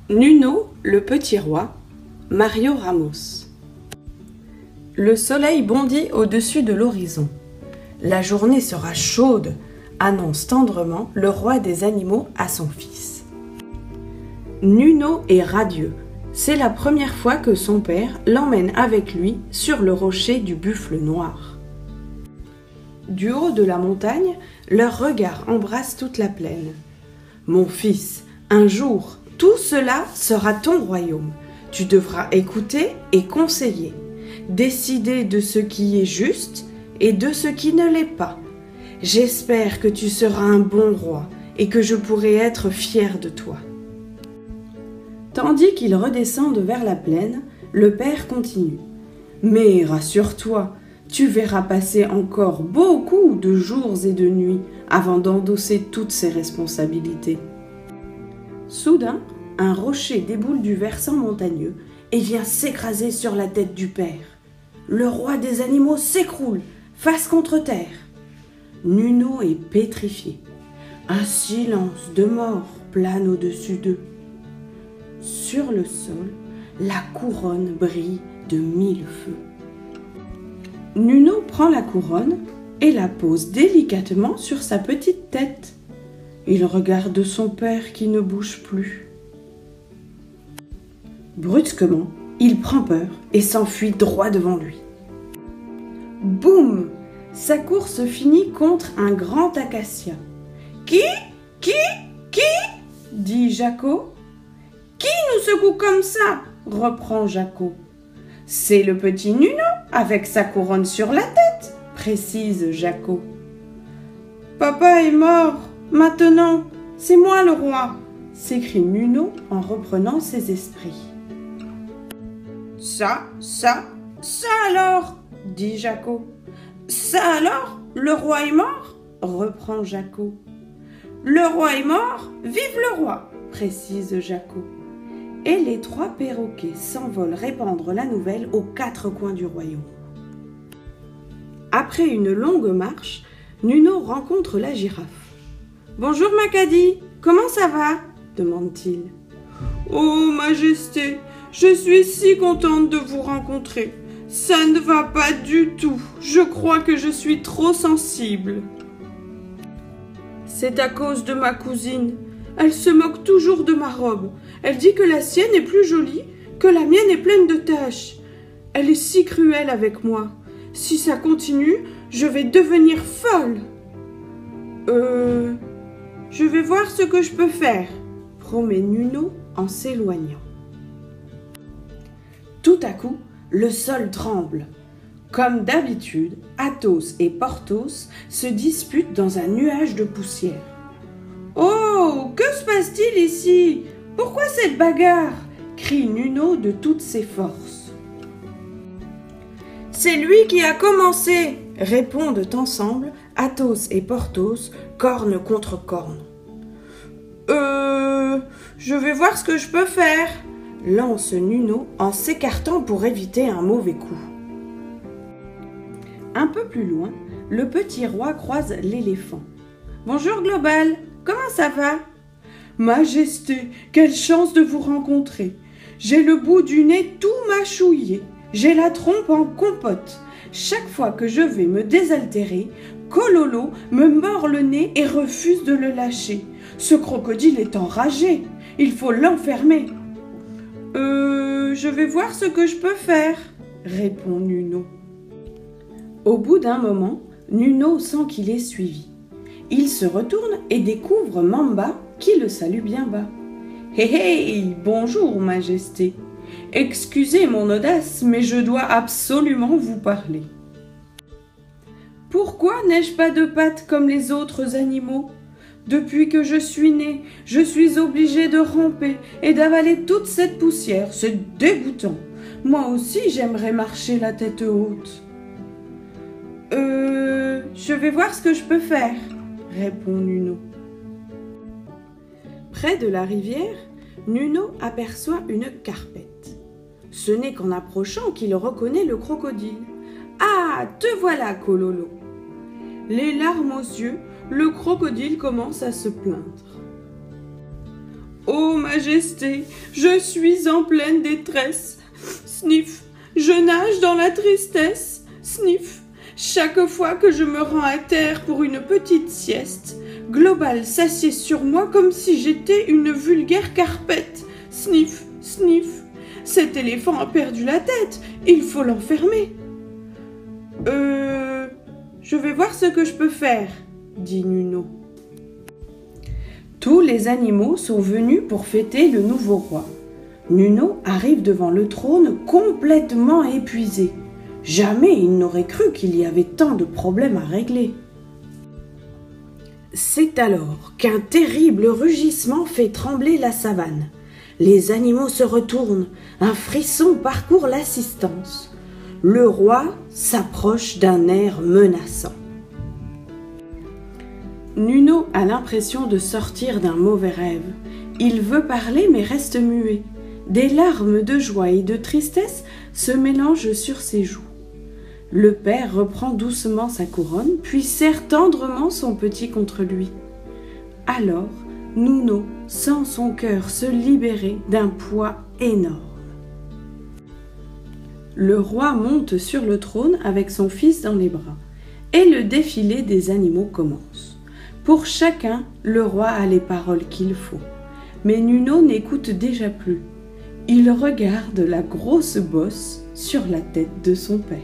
Nuno, le petit roi, Mario Ramos. Le soleil bondit au-dessus de l'horizon. La journée sera chaude, annonce tendrement le roi des animaux à son fils. Nuno est radieux. C'est la première fois que son père l'emmène avec lui sur le rocher du buffle noir. Du haut de la montagne, leurs regards embrassent toute la plaine. « Mon fils, un jour, tout cela sera ton royaume. Tu devras écouter et conseiller, décider de ce qui est juste et de ce qui ne l'est pas. J'espère que tu seras un bon roi et que je pourrai être fier de toi. » Tandis qu'ils redescendent vers la plaine, le père continue. « Mais rassure-toi, tu verras passer encore beaucoup de jours et de nuits avant d'endosser toutes ces responsabilités. » Soudain, un rocher déboule du versant montagneux et vient s'écraser sur la tête du père. Le roi des animaux s'écroule, face contre terre. Nuno est pétrifié. Un silence de mort plane au-dessus d'eux. Sur le sol, la couronne brille de 1000 feux. Nuno prend la couronne et la pose délicatement sur sa petite tête. Il regarde son père qui ne bouge plus. Brusquement, il prend peur et s'enfuit droit devant lui. Boum! Sa course finit contre un grand acacia. « Qui? Dit Jaco. « Qui nous secoue comme ça ?» reprend Jaco. « C'est le petit Nuno avec sa couronne sur la tête, précise Jaco. « Papa est mort, maintenant, c'est moi le roi !» s'écrie Nuno en reprenant ses esprits. « Ça alors !» dit Jaco. « Ça alors, le roi est mort ?» reprend Jaco. « Le roi est mort, vive le roi !» précise Jaco. Et les 3 perroquets s'envolent répandre la nouvelle aux 4 coins du royaume. Après une longue marche, Nuno rencontre la girafe. « Bonjour Macadi, comment ça va ?» demande-t-il. « Oh Majesté, je suis si contente de vous rencontrer. Ça ne va pas du tout, je crois que je suis trop sensible. » « C'est à cause de ma cousine. Elle se moque toujours de ma robe. Elle dit que la sienne est plus jolie, que la mienne est pleine de taches. Elle est si cruelle avec moi. Si ça continue, je vais devenir folle. » Je vais voir ce que je peux faire, promet Nuno en s'éloignant. Tout à coup, le sol tremble. Comme d'habitude, Athos et Porthos se disputent dans un nuage de poussière. « Oh, que se passe-t-il ici? Pourquoi cette bagarre ?» crie Nuno de toutes ses forces. « C'est lui qui a commencé !» répondent ensemble Athos et Porthos, corne contre corne. « Je vais voir ce que je peux faire !» lance Nuno en s'écartant pour éviter un mauvais coup. Un peu plus loin, le petit roi croise l'éléphant. « Bonjour Global, comment ça va ?»« Majesté, quelle chance de vous rencontrer. J'ai le bout du nez tout mâchouillé, j'ai la trompe en compote. Chaque fois que je vais me désaltérer, Kololo me mord le nez et refuse de le lâcher. Ce crocodile est enragé, il faut l'enfermer. »« Je vais voir ce que je peux faire, » répond Nuno. Au bout d'un moment, Nuno sent qu'il est suivi. Il se retourne et découvre Mamba qui le salue bien bas. « Hé hé, bonjour Majesté. Excusez mon audace, mais je dois absolument vous parler. »« Pourquoi n'ai-je pas de pattes comme les autres animaux ? Depuis que je suis né, je suis obligé de ramper et d'avaler toute cette poussière. C'est dégoûtant. Moi aussi, j'aimerais marcher la tête haute. »« Je vais voir ce que je peux faire, » répond Nuno. Près de la rivière, Nuno aperçoit une carpette. Ce n'est qu'en approchant qu'il reconnaît le crocodile. « Ah, te voilà, Kololo !» Les larmes aux yeux, le crocodile commence à se plaindre. « Ô Majesté, je suis en pleine détresse. Sniff, je nage dans la tristesse. Sniff, chaque fois que je me rends à terre pour une petite sieste, Global s'assied sur moi comme si j'étais une vulgaire carpette. Sniff, sniff, cet éléphant a perdu la tête, il faut l'enfermer. Je vais voir ce que je peux faire, dit Nuno. Tous les animaux sont venus pour fêter le nouveau roi. Nuno arrive devant le trône complètement épuisé. Jamais il n'aurait cru qu'il y avait tant de problèmes à régler. C'est alors qu'un terrible rugissement fait trembler la savane. Les animaux se retournent, un frisson parcourt l'assistance. Le roi s'approche d'un air menaçant. Nuno a l'impression de sortir d'un mauvais rêve. Il veut parler mais reste muet. Des larmes de joie et de tristesse se mélangent sur ses joues. Le père reprend doucement sa couronne, puis serre tendrement son petit contre lui. Alors, Nuno sent son cœur se libérer d'un poids énorme. Le roi monte sur le trône avec son fils dans les bras, et le défilé des animaux commence. Pour chacun, le roi a les paroles qu'il faut, mais Nuno n'écoute déjà plus. Il regarde la grosse bosse sur la tête de son père.